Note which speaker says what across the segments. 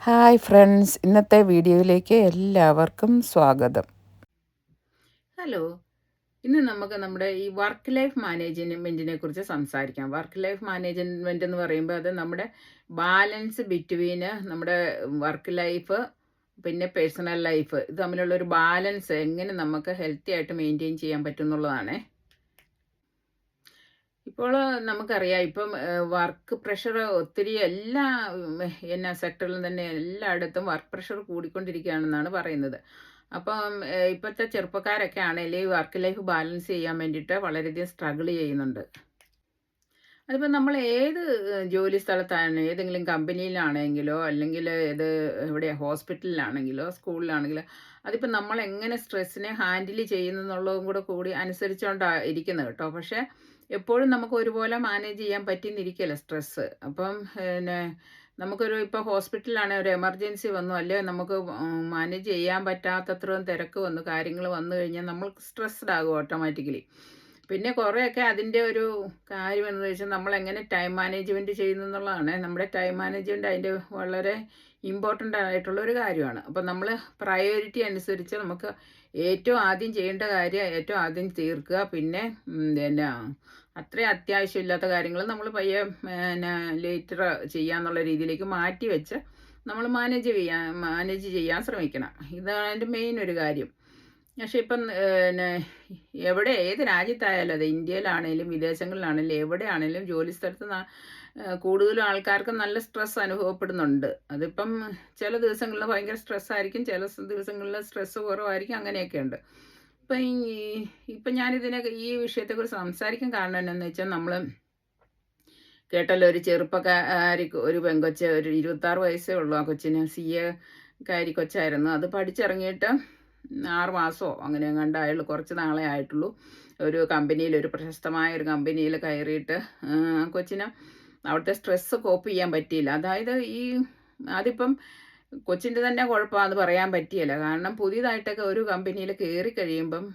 Speaker 1: Hi friends, ഇന്നത്തെ വീഡിയോയിലേക്ക് എല്ലാവർക്കും സ്വാഗതം.
Speaker 2: ഹലോ. ഇന്ന് നമുക്ക് നമ്മുടെ ഈ വർക്ക് ലൈഫ് മാനേജ്മെൻറ്റിനെ കുറിച്ച് സംസാരിക്കാം. വർക്ക് ലൈഫ് മാനേജ്മെൻറ്റ് എന്ന് പറയുമ്പോൾ അത് നമ്മുടെ ബാലൻസ് ബിറ്റ്വീന് നമ്മുടെ വർക്ക് ലൈഫ് പിന്നെ പേഴ്സണൽ ലൈഫ് ഇത് തമ്മിലുള്ള ഒരു ബാലൻസ് എങ്ങനെ നമുക്ക് ഹെൽത്തി ആയിട്ട് മെയിൻറ്റെയിൻ ചെയ്യാൻ പറ്റും എന്നുള്ളതാണ്. ഇപ്പോൾ നമുക്കറിയാം ഇപ്പം വർക്ക് പ്രഷർ ഒത്തിരി എല്ലാ സെക്ടറിലും തന്നെ എല്ലായിടത്തും വർക്ക് പ്രഷർ കൂടിക്കൊണ്ടിരിക്കുകയാണെന്നാണ് പറയുന്നത്. അപ്പം ഇപ്പോഴത്തെ ചെറുപ്പക്കാരൊക്കെ ആണെങ്കിൽ ഈ വർക്ക് ലൈഫ് ബാലൻസ് ചെയ്യാൻ വേണ്ടിയിട്ട് വളരെയധികം സ്ട്രഗിൾ ചെയ്യുന്നുണ്ട്. അതിപ്പോൾ നമ്മൾ ഏത് ജോലി സ്ഥലത്താണ്, ഏതെങ്കിലും കമ്പനിയിലാണെങ്കിലോ അല്ലെങ്കിൽ എവിടെയാണ് ഹോസ്പിറ്റലിലാണെങ്കിലോ സ്കൂളിലാണെങ്കിലോ അതിപ്പോൾ നമ്മൾ എങ്ങനെ സ്ട്രെസ്സിനെ ഹാൻഡിൽ ചെയ്യുന്നു എന്നുള്ളതും കൂടി അനുസരിച്ചുകൊണ്ടാണ് ഇരിക്കുന്നത് കേട്ടോ. പക്ഷേ എപ്പോഴും നമുക്ക് ഒരുപോലെ മാനേജ് ചെയ്യാൻ പറ്റിയെന്നിരിക്കില്ല സ്ട്രെസ്സ്. അപ്പം പിന്നെ നമുക്കൊരു ഇപ്പോൾ ഹോസ്പിറ്റലിലാണെങ്കിൽ ഒരു എമർജൻസി വന്നു, അല്ലെങ്കിൽ നമുക്ക് മാനേജ് ചെയ്യാൻ പറ്റാത്തത്രയും തിരക്ക് വന്നു, കാര്യങ്ങൾ വന്നു കഴിഞ്ഞാൽ നമ്മൾ സ്ട്രെസ്ഡ് ആകും ഓട്ടോമാറ്റിക്കലി. പിന്നെ കുറേയൊക്കെ അതിൻ്റെ ഒരു കാര്യം എന്ന് വെച്ചാൽ നമ്മളെങ്ങനെ ടൈം മാനേജ്മെൻറ്റ് ചെയ്യുന്നു എന്നുള്ളതാണ്. നമ്മുടെ ടൈം മാനേജ്മെൻറ്റ് അതിൻ്റെ വളരെ ഇമ്പോർട്ടൻ്റ് ആയിട്ടുള്ള ഒരു കാര്യമാണ്. അപ്പം നമ്മൾ പ്രയോറിറ്റി അനുസരിച്ച് നമുക്ക് ഏറ്റവും ആദ്യം ചെയ്യേണ്ട കാര്യം ഏറ്റവും ആദ്യം തീർക്കുക. പിന്നെ അത്രയും അത്യാവശ്യമില്ലാത്ത കാര്യങ്ങൾ നമ്മൾ പയ്യെ ലേറ്റർ ചെയ്യാന്നുള്ള രീതിയിലേക്ക് മാറ്റി വെച്ച് നമ്മൾ മാനേജ് ചെയ്യാൻ ശ്രമിക്കണം. ഇതാണ് അതിൻ്റെ മെയിൻ ഒരു കാര്യം. പക്ഷെ ഇപ്പം എവിടെ ഏത് രാജ്യത്തായാലും അത് ഇന്ത്യയിലാണേലും വിദേശങ്ങളിലാണേലും എവിടെയാണേലും ജോലി സ്ഥലത്ത് കൂടുതലും ആൾക്കാർക്ക് നല്ല സ്ട്രെസ് അനുഭവപ്പെടുന്നുണ്ട്. അതിപ്പം ചില ദിവസങ്ങളിൽ ഭയങ്കര സ്ട്രെസ്സായിരിക്കും, ചില ദിവസങ്ങളിൽ സ്ട്രെസ്സ് കുറവായിരിക്കും, അങ്ങനെയൊക്കെ ഉണ്ട്. ഇപ്പം ഇപ്പം ഈ വിഷയത്തെക്കുറിച്ച് സംസാരിക്കാൻ കാരണം എന്താണെന്ന് വെച്ചാൽ നമ്മൾ കേട്ടല്ലോ, ഒരു ചെറുപ്പക്കാരി ഒരു പെങ്കൊച്ച്, ഒരു 26 വയസ്സേ ഉള്ളൂ ആ കൊച്ചിന്. CA കാരി കൊച്ചായിരുന്നു. അത് പഠിച്ചിറങ്ങിയിട്ട് 6 മാസമോ അങ്ങനെ എങ്ങാണ്ടായുള്ളൂ, കുറച്ച് നാളെ ആയിട്ടുള്ളൂ. ഒരു കമ്പനിയിൽ, ഒരു പ്രശസ്തമായ ഒരു കമ്പനിയിൽ കയറിയിട്ട് കൊച്ചിന് അവിടുത്തെ സ്ട്രെസ്സ് കോപ്പ് ചെയ്യാൻ പറ്റിയില്ല. അതായത് അതിപ്പം കൊച്ചിൻ്റെ തന്നെ കുഴപ്പമാണെന്ന് പറയാൻ പറ്റിയില്ല. കാരണം പുതിയതായിട്ടൊക്കെ ഒരു കമ്പനിയിൽ കയറി കഴിയുമ്പം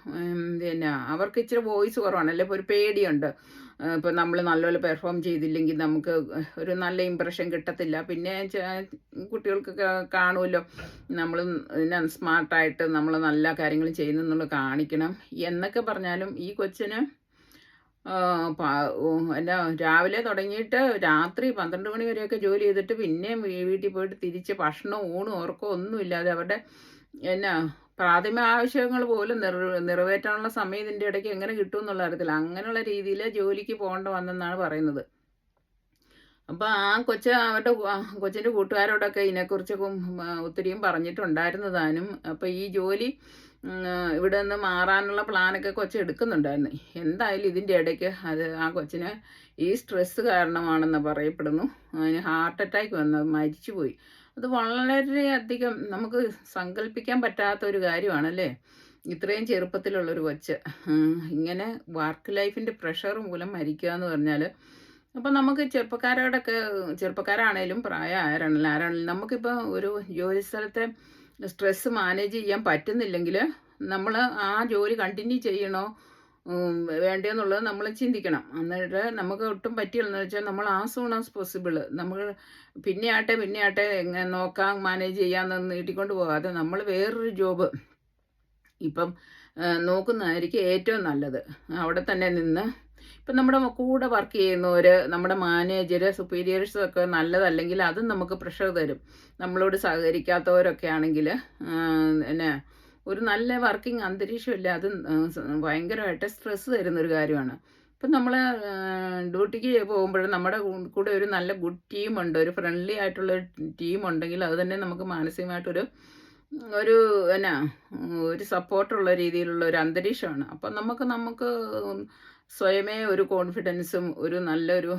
Speaker 2: അവർക്ക് ഇച്ചിരി വോയിസ് കുറവാണല്ലോ, ഇപ്പോൾ ഒരു പേടിയുണ്ട്. ഇപ്പോൾ നമ്മൾ നല്ലപോലെ പെർഫോം ചെയ്തില്ലെങ്കിൽ നമുക്ക് ഒരു നല്ല ഇമ്പ്രഷൻ കിട്ടത്തില്ല. പിന്നെ കുട്ടികൾക്കൊക്കെ കാണുമല്ലോ, നമ്മൾ സ്മാർട്ടായിട്ട് നമ്മൾ നല്ല കാര്യങ്ങൾ ചെയ്യുന്നു എന്നുള്ളത് കാണിക്കണം എന്നൊക്കെ പറഞ്ഞാലും ഈ കൊച്ചിന് രാവിലെ തുടങ്ങിയിട്ട് രാത്രി 12 മണി വരെയൊക്കെ ജോലി ചെയ്തിട്ട് പിന്നെയും വീട്ടിൽ പോയിട്ട് തിരിച്ച് ഭക്ഷണവും ഊണും ഉറക്കവും ഒന്നുമില്ലാതെ അവരുടെ പ്രാഥമിക ആവശ്യങ്ങൾ പോലും നിറവേറ്റാനുള്ള സമയം ഇതിൻ്റെ ഇടയ്ക്ക് എങ്ങനെ കിട്ടും എന്നുള്ള അറിയത്തില്ല. അങ്ങനെയുള്ള രീതിയിൽ ജോലിക്ക് പോകേണ്ട വന്നെന്നാണ് പറയുന്നത്. അപ്പോൾ കൊച്ചിൻ്റെ കൂട്ടുകാരോടൊക്കെ ഇതിനെക്കുറിച്ചൊക്കെ ഒത്തിരിയും പറഞ്ഞിട്ടുണ്ടായിരുന്നു താനും. അപ്പോൾ ഈ ജോലി ഇവിടെ നിന്ന് മാറാനുള്ള പ്ലാനൊക്കെ കൊച്ച് എടുക്കുന്നുണ്ടായിരുന്നു. എന്തായാലും ഇതിൻ്റെ ഇടയ്ക്ക് ആ കൊച്ചിന് ഈ സ്ട്രെസ്സ് കാരണമാണെന്ന് പറയപ്പെടുന്നു. അതിന് ഹാർട്ട് അറ്റാക്ക് വന്ന് മരിച്ചുപോയി. അത് വളരെയധികം നമുക്ക് സങ്കല്പിക്കാൻ പറ്റാത്ത ഒരു കാര്യമാണല്ലേ, ഇത്രയും ചെറുപ്പത്തിലുള്ളൊരു കൊച്ച് ഇങ്ങനെ വർക്ക് ലൈഫിൻ്റെ പ്രഷർ മൂലം മരിക്കുക എന്ന് പറഞ്ഞാൽ. അപ്പം നമുക്ക് ചെറുപ്പക്കാരാണേലും ആരാണെങ്കിലും നമുക്കിപ്പോൾ ഒരു ജോലി സ്ഥലത്തെ സ്ട്രെസ്സ് മാനേജ് ചെയ്യാൻ പറ്റുന്നില്ലെങ്കിൽ നമ്മൾ ആ ജോലി കണ്ടിന്യൂ ചെയ്യണോ വേണ്ടയോ എന്നുള്ളത് നമ്മൾ ചിന്തിക്കണം. എന്നിട്ട് നമുക്ക് ഒട്ടും പറ്റില്ലെന്ന് വെച്ചാൽ നമ്മൾ സൂൺ ആസ് പോസിബിൾ നമ്മൾ പിന്നെ ആട്ടെ എങ്ങനെ നോക്കാം, മാനേജ് ചെയ്യാമെന്ന് നീട്ടിക്കൊണ്ട് പോകാതെ നമ്മൾ വേറൊരു ജോബ് ഇപ്പം നോക്കുന്നതായിരിക്കും ഏറ്റവും നല്ലത്. അവിടെ തന്നെ നിന്ന് ഇപ്പം നമ്മുടെ കൂടെ വർക്ക് ചെയ്യുന്നവർ, നമ്മുടെ മാനേജർ, സുപ്പീരിയേഴ്സൊക്കെ നല്ലതല്ലെങ്കിൽ അതും നമുക്ക് പ്രഷർ തരും. നമ്മളോട് സഹകരിക്കാത്തവരൊക്കെ ആണെങ്കിൽ ഒരു നല്ല വർക്കിംഗ് അന്തരീക്ഷമില്ല, അത് ഭയങ്കരമായിട്ട് സ്ട്രെസ്സ് തരുന്നൊരു കാര്യമാണ്. ഇപ്പം നമ്മൾ ഡ്യൂട്ടിക്ക് പോകുമ്പോൾ നമ്മുടെ കൂടെ ഒരു നല്ല ഗുഡ് ടീമുണ്ട്, ഒരു ഫ്രണ്ട്ലി ആയിട്ടുള്ള ടീമുണ്ടെങ്കിൽ അത് തന്നെ നമുക്ക് മാനസികമായിട്ടൊരു ഒരു ഒരു സപ്പോർട്ടുള്ള രീതിയിലുള്ള ഒരു അന്തരീക്ഷമാണ്. അപ്പം നമുക്ക് സ്വയമേ ഒരു കോൺഫിഡൻസും ഒരു നല്ലൊരു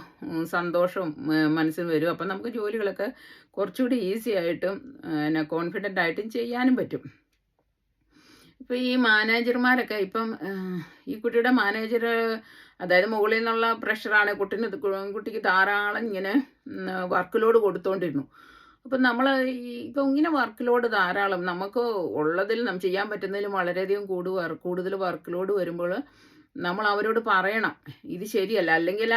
Speaker 2: സന്തോഷവും മനസ്സിന് വരും. അപ്പം നമുക്ക് ജോലികളൊക്കെ കുറച്ചുകൂടി ഈസി ആയിട്ടും കോൺഫിഡൻ്റ് ആയിട്ടും ചെയ്യാനും പറ്റും. ഇപ്പോൾ ഈ മാനേജർമാരൊക്കെ ഇപ്പം ഈ കുട്ടിയുടെ മാനേജർ, അതായത് മുകളിൽ നിന്നുള്ള പ്രഷറാണ് കുട്ടിക്ക് ധാരാളം ഇങ്ങനെ വർക്ക് ലോഡ് കൊടുത്തുകൊണ്ടിരുന്നു. അപ്പം നമ്മൾ ഇപ്പം ഇങ്ങനെ വർക്ക് ലോഡ് ധാരാളം നമുക്ക് ഉള്ളതിൽ ചെയ്യാൻ പറ്റുന്നതിലും വളരെയധികം കൂടുതൽ വർക്ക് ലോഡ് വരുമ്പോൾ നമ്മൾ അവരോട് പറയണം ഇത് ശരിയല്ല. അല്ലെങ്കിൽ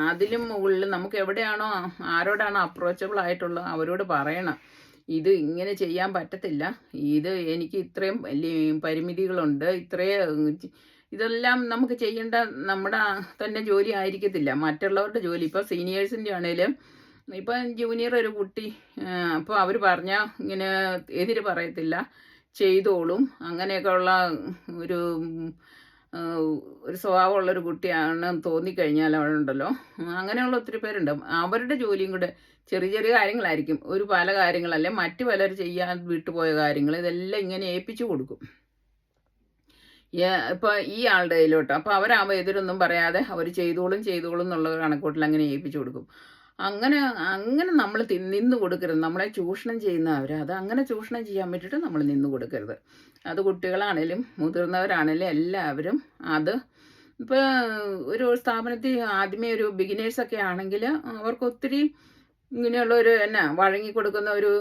Speaker 2: അതിലും മുകളിൽ നമുക്ക് എവിടെയാണോ ആരോടാണോ അപ്രോച്ചബിൾ ആയിട്ടുള്ളത് അവരോട് പറയണം ഇത് ഇങ്ങനെ ചെയ്യാൻ പറ്റത്തില്ല. ഇത് എനിക്ക് ഇത്രയും പരിമിതികളുണ്ട്. ഇതെല്ലാം നമുക്ക് ചെയ്യേണ്ട നമ്മുടെ തന്നെ ജോലി ആയിരിക്കത്തില്ല. മറ്റുള്ളവരുടെ ജോലി ഇപ്പോൾ സീനിയേഴ്സിൻ്റെ ആണേലും ഇപ്പം ജൂനിയർ ഒരു കുട്ടി അപ്പോൾ അവർ പറഞ്ഞാൽ ഇങ്ങനെ എതിര് പറയത്തില്ല, ചെയ്തോളും. അങ്ങനെയൊക്കെ ഉള്ള ഒരു ഒരു സ്വഭാവമുള്ളൊരു കുട്ടിയാണ് തോന്നിക്കഴിഞ്ഞാൽ അവളുണ്ടല്ലോ, അങ്ങനെയുള്ള ഒത്തിരി പേരുണ്ട്. അവരുടെ ജോലിയും കൂടെ ചെറിയ ചെറിയ കാര്യങ്ങളായിരിക്കും. പല കാര്യങ്ങളല്ലേ മറ്റു പലർ ചെയ്യാൻ വിട്ടുപോയ കാര്യങ്ങൾ ഇതെല്ലാം ഇങ്ങനെ ഏൽപ്പിച്ചു കൊടുക്കും. ഇപ്പോൾ ഈ ആളുടെ കയ്യിലോട്ട്. അപ്പോൾ അവരാകുമ്പോൾ എതിരൊന്നും പറയാതെ അവർ ചെയ്തോളും എന്നുള്ള കണക്കൂട്ടിൽ അങ്ങനെ ഏൽപ്പിച്ചു കൊടുക്കും. അങ്ങനെ അങ്ങനെ നമ്മൾ നിന്ന് കൊടുക്കരുത്. നമ്മളെ ചൂഷണം ചെയ്യുന്നവർ അത് അങ്ങനെ ചൂഷണം ചെയ്യാൻ വേണ്ടിയിട്ട് നമ്മൾ നിന്ന് കൊടുക്കരുത്. അത് കുട്ടികളാണേലും മുതിർന്നവരാണേലും എല്ലാവരും അത് ഇപ്പോൾ ഒരു സ്ഥാപനത്തിൽ ആദ്യമേ ഒരു ബിഗിനേഴ്സൊക്കെ ആണെങ്കിൽ അവർക്ക് ഒത്തിരി ഇങ്ങനെയുള്ള വഴങ്ങി കൊടുക്കുന്ന ഒരു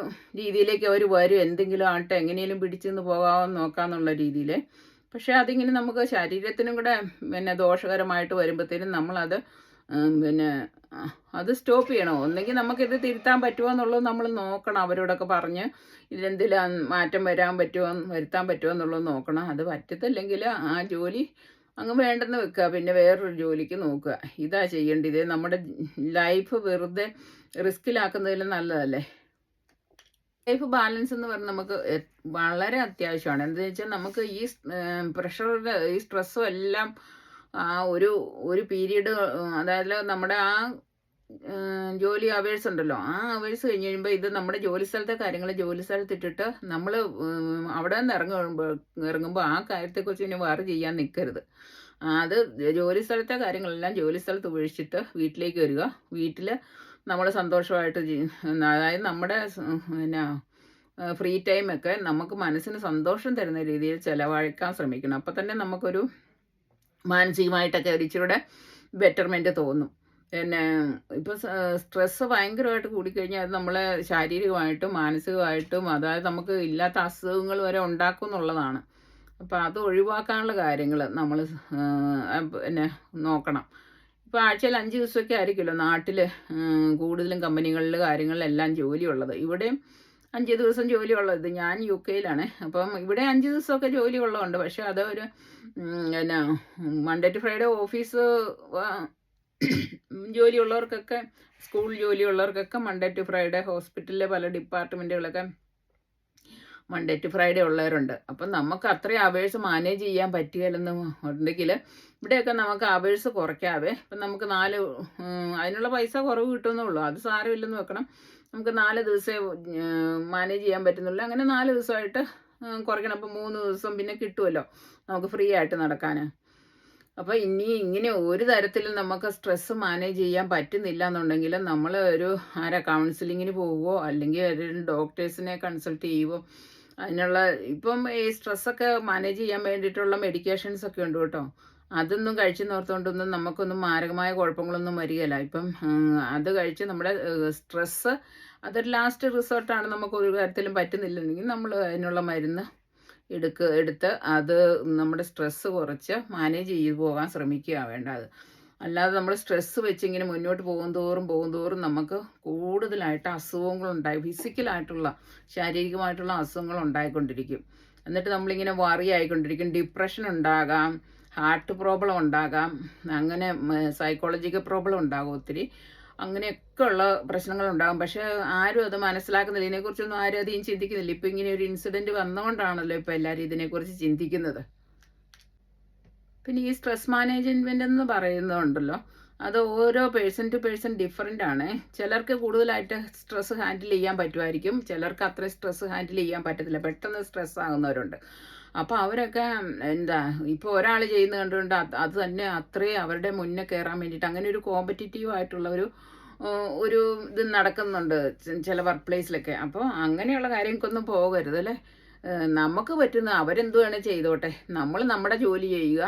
Speaker 2: രീതിയിലേക്ക് അവർ വരും. എന്തെങ്കിലും ആട്ടെ എങ്ങനെയും പിടിച്ചു നിന്ന് പോകാമെന്ന് നോക്കാമെന്നുള്ള രീതിയിൽ. പക്ഷേ അതിങ്ങനെ നമുക്ക് ശരീരത്തിനും കൂടെ ദോഷകരമായിട്ട് വരുമ്പോഴത്തേനും നമ്മളത് അത് സ്റ്റോപ്പ് ചെയ്യണം. ഒന്നെങ്കിൽ നമുക്കിത് തിരുത്താൻ പറ്റുമോ എന്നുള്ളത് നമ്മൾ നോക്കണം. അവരോടൊക്കെ പറഞ്ഞ് ഇതിലെന്തെങ്കിലും മാറ്റം വരുത്താൻ പറ്റുമോ എന്നുള്ളത് നോക്കണം. അത് പറ്റത്തില്ലെങ്കിൽ ആ ജോലി അങ്ങ് വേണ്ടെന്ന് വെക്കുക, പിന്നെ വേറൊരു ജോലിക്ക് നോക്കുക. ഇതാ ചെയ്യേണ്ടത്. നമ്മുടെ ലൈഫ് വെറുതെ റിസ്കിലാക്കുന്നതിലും നല്ലതല്ലേ. ലൈഫ് ബാലൻസ് എന്ന് പറഞ്ഞാൽ നമുക്ക് വളരെ അത്യാവശ്യമാണ്. എന്താണെന്ന് വെച്ചാൽ നമുക്ക് ഈ പ്രഷറുടെ ഈ സ്ട്രെസ്സും എല്ലാം ആ ഒരു പീരീഡ്, അതായത് നമ്മുടെ ആ ജോലി അവേഴ്സ് ഉണ്ടല്ലോ, ആ അവേഴ്സ് കഴിഞ്ഞ് കഴിയുമ്പോൾ ഇത് നമ്മുടെ ജോലി സ്ഥലത്തെ കാര്യങ്ങൾ ജോലി സ്ഥലത്തിട്ടിട്ട് നമ്മൾ അവിടെ നിന്ന് ഇറങ്ങുമ്പോൾ ആ കാര്യത്തെക്കുറിച്ച് പിന്നെ വേറെ ചെയ്യാൻ നിൽക്കരുത്. അത് ജോലി സ്ഥലത്തെ കാര്യങ്ങളെല്ലാം ജോലി സ്ഥലത്ത് ഉപേക്ഷിച്ചിട്ട് വീട്ടിലേക്ക് വരിക. വീട്ടിൽ നമ്മൾ സന്തോഷമായിട്ട് അതായത് നമ്മുടെ ഫ്രീ ടൈമൊക്കെ നമുക്ക് മനസ്സിന് സന്തോഷം തരുന്ന രീതിയിൽ ചിലവഴിക്കാൻ ശ്രമിക്കണം. അപ്പോൾ തന്നെ നമുക്കൊരു മാനസികമായിട്ടൊക്കെ ഇച്ചിരൂടെ ബെറ്റർമെൻറ്റ് തോന്നും. ഇപ്പോൾ സ്ട്രെസ്സ് ഭയങ്കരമായിട്ട് കൂടിക്കഴിഞ്ഞാൽ അത് നമ്മളെ ശാരീരികമായിട്ടും മാനസികമായിട്ടും, അതായത് നമുക്ക് ഇല്ലാത്ത അസുഖങ്ങൾ വരെ ഉണ്ടാക്കും എന്നുള്ളതാണ്. അപ്പോൾ അത് ഒഴിവാക്കാനുള്ള കാര്യങ്ങൾ നമ്മൾ നോക്കണം. ഇപ്പോൾ ആഴ്ചയിൽ 5 ദിവസമൊക്കെ ആയിരിക്കുമല്ലോ നാട്ടിൽ കൂടുതലും കമ്പനികളിൽ കാര്യങ്ങളിലെല്ലാം ജോലിയുള്ളത്. ഇവിടെയും 5 ദിവസം ജോലിയുള്ളത്. ഞാൻ UK-യിലാണ്. അപ്പം ഇവിടെ 5 ദിവസമൊക്കെ ജോലി ഉള്ളതുണ്ട്. പക്ഷേ അത് ഒരു മൺഡേ ടു ഫ്രൈഡേ ഓഫീസ് ജോലിയുള്ളവർക്കൊക്കെ, സ്കൂൾ ജോലിയുള്ളവർക്കൊക്കെ മൺഡേ ടു ഫ്രൈഡേ, ഹോസ്പിറ്റലിലെ പല ഡിപ്പാർട്ട്മെൻറ്റുകളൊക്കെ മൺഡേ ടു ഫ്രൈഡേ ഉള്ളവരുണ്ട്. അപ്പം നമുക്ക് അത്രയും അവേഴ്സ് മാനേജ് ചെയ്യാൻ പറ്റുകയില്ലെന്ന് ഉണ്ടെങ്കിൽ ഇവിടെയൊക്കെ നമുക്ക് അവേഴ്സ് കുറയ്ക്കാതെ ഇപ്പം നമുക്ക് അതിനുള്ള പൈസ കുറവ് കിട്ടുമെന്നുള്ളൂ. അത് സാരമില്ലെന്ന് വെക്കണം. നമുക്ക് 4 ദിവസമേ മാനേജ് ചെയ്യാൻ പറ്റുന്നുള്ളൂ. അങ്ങനെ 4 ദിവസമായിട്ട് കുറയ്ക്കണം. അപ്പം 3 ദിവസം പിന്നെ കിട്ടുമല്ലോ നമുക്ക് ഫ്രീ ആയിട്ട് നടക്കാൻ. അപ്പോൾ ഇങ്ങനെ ഒരു തരത്തിലും നമുക്ക് സ്ട്രെസ്സ് മാനേജ് ചെയ്യാൻ പറ്റുന്നില്ല എന്നുണ്ടെങ്കിൽ നമ്മൾ കൗൺസിലിങ്ങിന് പോവുകയോ അല്ലെങ്കിൽ ഒരു ഡോക്ടേഴ്സിനെ കൺസൾട്ട് ചെയ്യുകയോ അതിനുള്ള ഇപ്പം ഈ സ്ട്രെസ്സൊക്കെ മാനേജ് ചെയ്യാൻ വേണ്ടിയിട്ടുള്ള മെഡിക്കേഷൻസൊക്കെ ഉണ്ട് കേട്ടോ. അതൊന്നും കഴിച്ച് നോർത്തുകൊണ്ടൊന്നും നമുക്കൊന്നും മാരകമായ കുഴപ്പങ്ങളൊന്നും വരികയില്ല. ഇപ്പം അത് കഴിച്ച് നമ്മുടെ സ്ട്രെസ്സ് അതൊരു ലാസ്റ്റ് റിസോർട്ടാണ്. നമുക്ക് ഒരു കാര്യത്തിലും പറ്റുന്നില്ലെങ്കിൽ നമ്മൾ അതിനുള്ള മരുന്ന് എടുത്ത് അത് നമ്മുടെ സ്ട്രെസ്സ് കുറച്ച് മാനേജ് ചെയ്ത് പോകാൻ ശ്രമിക്കുക വേണ്ടത്. അല്ലാതെ നമ്മൾ സ്ട്രെസ്സ് വെച്ച് ഇങ്ങനെ മുന്നോട്ട് പോകും തോറും നമുക്ക് കൂടുതലായിട്ട് അസുഖങ്ങളുണ്ടായി, ഫിസിക്കലായിട്ടുള്ള ശാരീരികമായിട്ടുള്ള അസുഖങ്ങൾ ഉണ്ടായിക്കൊണ്ടിരിക്കും. എന്നിട്ട് നമ്മളിങ്ങനെ വറി ആയിക്കൊണ്ടിരിക്കും. ഡിപ്രഷൻ ഉണ്ടാകാം, ഹാർട്ട് പ്രോബ്ലം ഉണ്ടാകാം, അങ്ങനെ സൈക്കോളജിക്കൽ പ്രോബ്ലം ഉണ്ടാകും ഒത്തിരി. അങ്ങനെയൊക്കെ ഉള്ള പ്രശ്നങ്ങളുണ്ടാകും. പക്ഷേ ആരും അത് മനസ്സിലാക്കുന്നില്ല. ഇതിനെക്കുറിച്ചൊന്നും ആരും അധികം ചിന്തിക്കുന്നില്ല. ഇപ്പം ഇങ്ങനെ ഒരു ഇൻസിഡൻറ്റ് വന്നുകൊണ്ടാണല്ലോ ഇപ്പോൾ എല്ലാവരും ഇതിനെക്കുറിച്ച് ചിന്തിക്കുന്നത്. പിന്നെ ഈ സ്ട്രെസ് മാനേജ്മെൻ്റ് എന്ന് പറയുന്നതുണ്ടല്ലോ, അത് ഓരോ പേഴ്സൺ ടു പേഴ്സൺ ഡിഫറെൻ്റ് ആണ്. ചിലർക്ക് കൂടുതലായിട്ട് സ്ട്രെസ് ഹാൻഡിൽ ചെയ്യാൻ പറ്റുമായിരിക്കും, ചിലർക്ക് അത്ര സ്ട്രെസ് ഹാൻഡിൽ ചെയ്യാൻ പറ്റത്തില്ല. പെട്ടെന്ന് സ്ട്രെസ് ആകുന്നവരുണ്ട്. അപ്പോൾ അവരൊക്കെ ഇപ്പോൾ ഒരാൾ ചെയ്യുന്നത് കണ്ടുകൊണ്ട് അത് തന്നെ അത്രയും അവരുടെ മുന്നേ കയറാൻ വേണ്ടിയിട്ട് അങ്ങനെ ഒരു കോമ്പറ്റീറ്റീവ് ആയിട്ടുള്ള ഒരു ഇത് നടക്കുന്നുണ്ട് ചില വർക്ക് പ്ലേസിലൊക്കെ. അപ്പോൾ അങ്ങനെയുള്ള കാര്യങ്ങൾക്കൊന്നും പോകരുത് അല്ലേ. നമുക്ക് പറ്റുന്ന അവരെന്ത് വേണേൽ ചെയ്തോട്ടെ. നമ്മൾ നമ്മുടെ ജോലി ചെയ്യുക,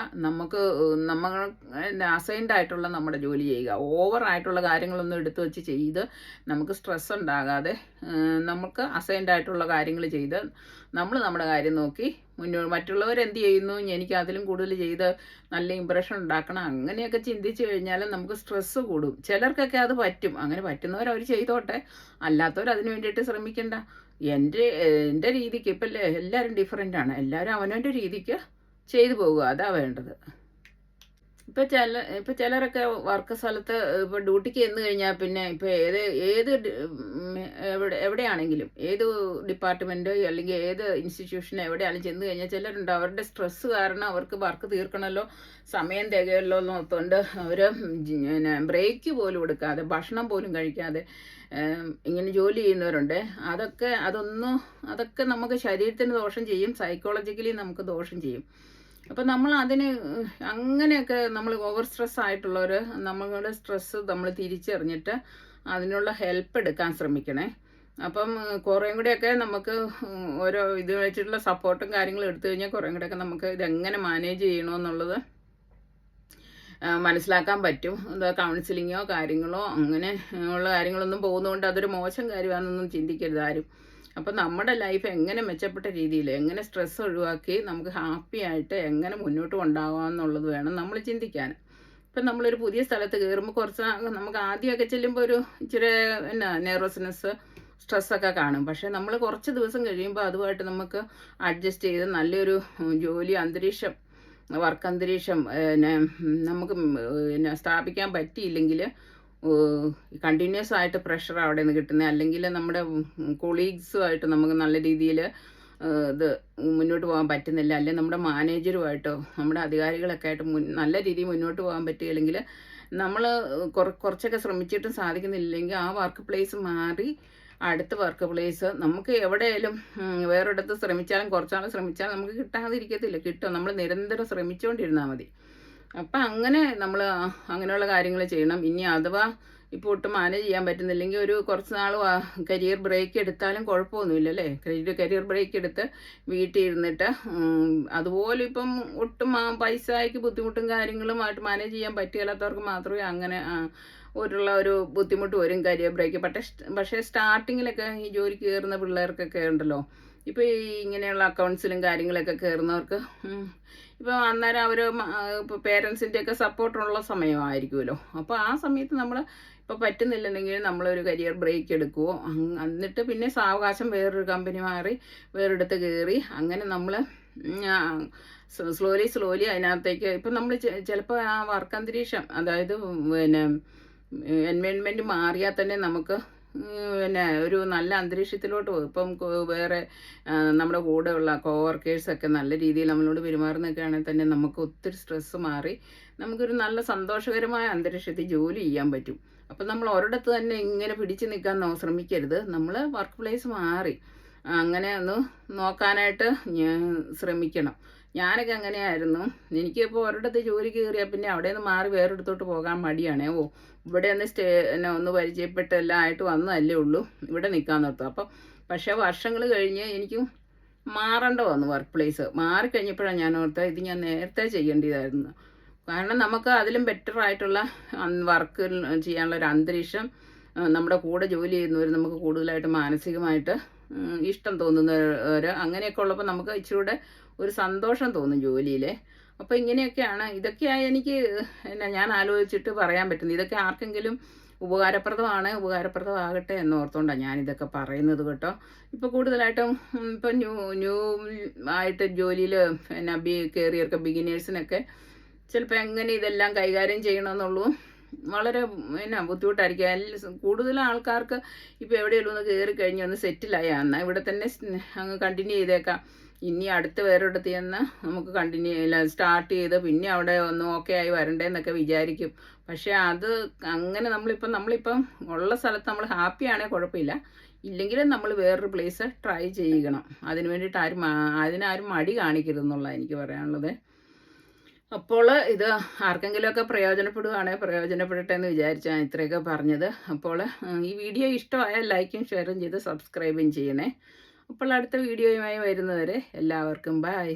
Speaker 2: നമ്മൾ അസൈൻഡ് ആയിട്ടുള്ള നമ്മുടെ ജോലി ചെയ്യുക. ഓവറായിട്ടുള്ള കാര്യങ്ങളൊന്നും എടുത്തു വെച്ച് ചെയ്ത് നമുക്ക് സ്ട്രെസ് ഉണ്ടാകാതെ നമുക്ക് അസൈൻഡ് ആയിട്ടുള്ള കാര്യങ്ങൾ ചെയ്ത് നമ്മൾ നമ്മുടെ കാര്യം നോക്കി മറ്റുള്ളവരെന്ത് ചെയ്യുന്നു, എനിക്ക് അതിലും കൂടുതൽ ചെയ്ത് നല്ല ഇമ്പ്രഷൻ ഉണ്ടാക്കണം, അങ്ങനെയൊക്കെ ചിന്തിച്ച് കഴിഞ്ഞാൽ നമുക്ക് സ്ട്രെസ്സ് കൂടും. ചിലർക്കൊക്കെ അത് പറ്റും. അങ്ങനെ പറ്റുന്നവർ അവർ ചെയ്തോട്ടെ, അല്ലാത്തവർ അതിന് വേണ്ടിയിട്ട് ശ്രമിക്കണ്ട. എൻ്റെ രീതിക്ക് ഇപ്പം എല്ലാവരും ഡിഫറെൻ്റാണ്. എല്ലാവരും അവനവൻ്റെ രീതിക്ക് ചെയ്തു പോകുക, അതാ വേണ്ടത്. ഇപ്പം ചിലരൊക്കെ വർക്ക് സ്ഥലത്ത് ഇപ്പോൾ ഡ്യൂട്ടിക്ക് ചെന്ന് കഴിഞ്ഞാൽ പിന്നെ ഇപ്പോൾ എവിടെയാണെങ്കിലും ഏത് ഡിപ്പാർട്ട്മെൻറ്റ് അല്ലെങ്കിൽ ഏത് ഇൻസ്റ്റിറ്റ്യൂഷൻ എവിടെയാണെങ്കിലും ചെന്ന് കഴിഞ്ഞാൽ ചിലരുണ്ട് അവരുടെ സ്ട്രെസ്സ് കാരണം അവർക്ക് വർക്ക് തീർക്കണമല്ലോ, സമയം തികയല്ലോ എന്നോർത്തുകൊണ്ട് അവർ പിന്നെ ബ്രേക്ക് പോലും എടുക്കാതെ ഭക്ഷണം പോലും കഴിക്കാതെ ഇങ്ങനെ ജോലി ചെയ്യുന്നവരുണ്ട്. അതൊക്കെ നമുക്ക് ശരീരത്തിന് ദോഷം ചെയ്യും, സൈക്കോളജിക്കലി നമുക്ക് ദോഷം ചെയ്യും. അപ്പം നമ്മൾ അങ്ങനെയൊക്കെ നമ്മൾ ഓവർ സ്ട്രെസ് ആയിട്ടുള്ളവർ നമ്മളുടെ സ്ട്രെസ്സ് നമ്മൾ തിരിച്ചറിഞ്ഞിട്ട് അതിനുള്ള ഹെൽപ്പ് എടുക്കാൻ ശ്രമിക്കണേ. അപ്പം കുറേയും കൂടെയൊക്കെ നമുക്ക് ഓരോ ഇത് വെച്ചിട്ടുള്ള സപ്പോർട്ടും കാര്യങ്ങളും എടുത്തു കഴിഞ്ഞാൽ കുറേയും കൂടെയൊക്കെ നമുക്ക് ഇതെങ്ങനെ മാനേജ് ചെയ്യണമെന്നുള്ളത് മനസ്സിലാക്കാൻ പറ്റും. എന്താ കൗൺസിലിങ്ങോ കാര്യങ്ങളോ അങ്ങനെ ഉള്ള കാര്യങ്ങളൊന്നും പോകുന്നതുകൊണ്ട് അതൊരു മോശം കാര്യമാണെന്നൊന്നും ചിന്തിക്കരുത് ആരും. അപ്പം നമ്മുടെ ലൈഫ് എങ്ങനെ മെച്ചപ്പെട്ട രീതിയിൽ എങ്ങനെ സ്ട്രെസ് ഒഴിവാക്കി നമുക്ക് ഹാപ്പി ആയിട്ട് എങ്ങനെ മുന്നോട്ട് കൊണ്ടുപോകാമെന്നുള്ളത് വേണം നമ്മൾ ചിന്തിക്കാൻ. ഇപ്പം നമ്മളൊരു പുതിയ സ്ഥലത്ത് കയറുമ്പോൾ നമുക്ക് ആദ്യമൊക്കെ ചെല്ലുമ്പോൾ ഒരു ഇച്ചിരി നെർവസ്നെസ് സ്ട്രെസ്സൊക്കെ കാണും. പക്ഷേ നമ്മൾ കുറച്ച് ദിവസം കഴിയുമ്പോൾ അതുമായിട്ട് നമുക്ക് അഡ്ജസ്റ്റ് ചെയ്ത് നല്ലൊരു ജോലി അന്തരീക്ഷം, വർക്ക് അന്തരീക്ഷം നമുക്ക് സ്ഥാപിക്കാൻ പറ്റിയില്ലെങ്കിൽ കണ്ടിന്യൂസ് ആയിട്ട് പ്രഷർ അവിടെ നിന്ന് കിട്ടുന്നത്, അല്ലെങ്കിൽ നമ്മുടെ കൊളീഗ്സുമായിട്ട് നമുക്ക് നല്ല രീതിയിൽ ഇത് മുന്നോട്ട് പോകാൻ പറ്റുന്നില്ല, അല്ലെങ്കിൽ നമ്മുടെ മാനേജറുമായിട്ടോ നമ്മുടെ അധികാരികളൊക്കെ ആയിട്ട് നല്ല രീതിയിൽ മുന്നോട്ട് പോകാൻ പറ്റുകയില്ലെങ്കിൽ നമ്മൾ കുറച്ചൊക്കെ ശ്രമിച്ചിട്ടും സാധിക്കുന്നില്ലെങ്കിൽ ആ വർക്ക് പ്ലേസ് മാറി അടുത്ത വർക്ക് പ്ലേസ് നമുക്ക് എവിടെയായാലും വേറൊരിടത്ത് ശ്രമിച്ചാലും കുറച്ചാൾ ശ്രമിച്ചാലും നമുക്ക് കിട്ടാതിരിക്കത്തില്ല, കിട്ടും. നമ്മൾ നിരന്തരം ശ്രമിച്ചുകൊണ്ടിരുന്നാൽ മതി. അപ്പം അങ്ങനെ നമ്മൾ അങ്ങനെയുള്ള കാര്യങ്ങൾ ചെയ്യണം. ഇനി അഥവാ ഇപ്പോൾ ഒട്ടും മാനേജ് ചെയ്യാൻ പറ്റുന്നില്ലെങ്കിൽ ഒരു കുറച്ച് നാൾ കരിയർ ബ്രേക്ക് എടുത്താലും കുഴപ്പമൊന്നുമില്ലല്ലേ. കരിയർ ബ്രേക്ക് എടുത്ത് വീട്ടിൽ ഇരുന്നിട്ട് അതുപോലെ ഇപ്പം ഒട്ടും പൈസയ്ക്ക് ബുദ്ധിമുട്ടും കാര്യങ്ങളുമായിട്ട് മാനേജ് ചെയ്യാൻ പറ്റില്ലാത്തവർക്ക് മാത്രമേ അങ്ങനെ ഒരു ബുദ്ധിമുട്ട് വരും കരിയർ ബ്രേക്ക്. പക്ഷേ സ്റ്റാർട്ടിങ്ങിലൊക്കെ ഈ ജോലിക്ക് കയറുന്ന പിള്ളേർക്കൊക്കെ ഉണ്ടല്ലോ, ഇപ്പോൾ ഈ ഇങ്ങനെയുള്ള അക്കൗണ്ട്സിലും കാര്യങ്ങളൊക്കെ കയറുന്നവർക്ക് ഇപ്പോൾ അന്നേരം അവർ ഇപ്പോൾ പേരൻസിൻ്റെയൊക്കെ സപ്പോർട്ടുള്ള സമയമായിരിക്കുമല്ലോ. അപ്പോൾ ആ സമയത്ത് നമ്മൾ ഇപ്പോൾ പറ്റുന്നില്ലെന്നുണ്ടെങ്കിൽ നമ്മളൊരു കരിയർ ബ്രേക്ക് എടുക്കുമോ, എന്നിട്ട് പിന്നെ സാവകാശം വേറൊരു കമ്പനി മാറി വേറൊരിടത്ത് കയറി അങ്ങനെ നമ്മൾ സ്ലോലി അതിനകത്തേക്ക് ഇപ്പം നമ്മൾ ചിലപ്പോൾ ആ വർക്ക് അന്തരീക്ഷം, അതായത് പിന്നെ എൻവയോൺമെൻറ്റ് മാറിയാൽ തന്നെ നമുക്ക് പിന്നെ ഒരു നല്ല അന്തരീക്ഷത്തിലോട്ട് പോകും. ഇപ്പം വേറെ നമ്മുടെ കൂടെയുള്ള കോവർക്കേഴ്സൊക്കെ നല്ല രീതിയിൽ നമ്മളോട് പെരുമാറുന്നതൊക്കെ ആണെങ്കിൽ തന്നെ നമുക്ക് ഒത്തിരി സ്ട്രെസ്സ് മാറി നമുക്കൊരു നല്ല സന്തോഷകരമായ അന്തരീക്ഷത്തിൽ ജോലി ചെയ്യാൻ പറ്റും. അപ്പം നമ്മൾ ഒരിടത്ത് തന്നെ ഇങ്ങനെ പിടിച്ചു നിൽക്കാൻ ശ്രമിക്കരുത്. നമ്മൾ വർക്ക് പ്ലേസ് മാറി അങ്ങനെ ഒന്ന് നോക്കാനായിട്ട് ശ്രമിക്കണം. ഞാനൊക്കെ അങ്ങനെയായിരുന്നു. എനിക്കിപ്പോൾ ഒരിടത്ത് ജോലി കയറിയാൽ പിന്നെ അവിടെ നിന്ന് മാറി വേറൊരിടത്തോട്ട് പോകാൻ മടിയാണേ. ഇവിടെ ഒന്ന് പരിചയപ്പെട്ട് എല്ലാം ആയിട്ട് വന്നതല്ലേ ഉള്ളൂ, ഇവിടെ നിൽക്കാൻ നിർത്തും. പക്ഷേ വർഷങ്ങൾ കഴിഞ്ഞ് എനിക്കും മാറേണ്ട വന്നു വർക്ക് പ്ലേസ്. മാറിക്കഴിഞ്ഞപ്പോഴാണ് ഞാൻ ഓർത്തത് ഇത് ഞാൻ നേരത്തെ ചെയ്യേണ്ടതായിരുന്നു. കാരണം നമുക്ക് അതിലും ബെറ്റർ ആയിട്ടുള്ള വർക്ക് ചെയ്യാനുള്ള ഒരു അന്തരീക്ഷം നമ്മുടെ കൂടെ ജോലി ചെയ്യുന്നവർ നമുക്ക് കൂടുതലായിട്ട് മാനസികമായിട്ട് ഇഷ്ടം തോന്നുന്നവർ അങ്ങനെയൊക്കെ ഉള്ളപ്പോൾ നമുക്ക് ഇച്ചിരൂടെ ഒരു സന്തോഷം തോന്നും ജോലിയിൽ. അപ്പോൾ ഇങ്ങനെയൊക്കെയാണ്, ഇതൊക്കെയായി എനിക്ക് ഞാൻ ആലോചിച്ചിട്ട് പറയാൻ പറ്റുന്നത്. ഇതൊക്കെ ആർക്കെങ്കിലും ഉപകാരപ്രദമാകട്ടെ എന്നോർത്തുകൊണ്ടാണ് ഞാനിതൊക്കെ പറയുന്നത് കേട്ടോ. ഇപ്പോൾ കൂടുതലായിട്ടും ഇപ്പം ന്യൂ ആയിട്ട് ജോലിയിൽ കയറിയൊക്കെ ബിഗിനേഴ്സിനൊക്കെ ചിലപ്പോൾ എങ്ങനെ ഇതെല്ലാം കൈകാര്യം ചെയ്യണമെന്നുള്ളൂ വളരെ ബുദ്ധിമുട്ടായിരിക്കും. കൂടുതൽ ആൾക്കാർക്ക് ഇപ്പോൾ എവിടെയെങ്കിലും ഒന്ന് കയറി കഴിഞ്ഞ് ഒന്ന് സെറ്റിലായി എന്നാൽ ഇവിടെ തന്നെ അങ്ങ് കണ്ടിന്യൂ ചെയ്തേക്കാം, ഇനി അടുത്ത് വേറൊരിടത്ത് ചെന്ന് നമുക്ക് സ്റ്റാർട്ട് ചെയ്ത് പിന്നെ അവിടെ ഒന്ന് ഓക്കെ ആയി വരണ്ടേന്നൊക്കെ വിചാരിക്കും. പക്ഷേ അത് അങ്ങനെ നമ്മളിപ്പം ഉള്ള സ്ഥലത്ത് നമ്മൾ ഹാപ്പിയാണെങ്കിൽ കുഴപ്പമില്ല, ഇല്ലെങ്കിലും നമ്മൾ വേറൊരു പ്ലേസ് ട്രൈ ചെയ്യണം. അതിന് വേണ്ടിയിട്ട് അതിനാരും മടി കാണിക്കരുതെന്നുള്ളതാണ് എനിക്ക് പറയാനുള്ളത്. അപ്പോൾ ഇത് ആർക്കെങ്കിലുമൊക്കെ പ്രയോജനപ്പെടുകയാണെങ്കിൽ പ്രയോജനപ്പെടട്ടെ എന്ന് വിചാരിച്ചാണ് ഇത്രയൊക്കെ പറഞ്ഞത്. അപ്പോൾ ഈ വീഡിയോ ഇഷ്ടമായാൽ ലൈക്കും ഷെയറും ചെയ്ത് സബ്സ്ക്രൈബും ചെയ്യണേ. അപ്പോൾ അടുത്ത വീഡിയോയുമായി വരുന്നവരെ എല്ലാവർക്കും ബൈ.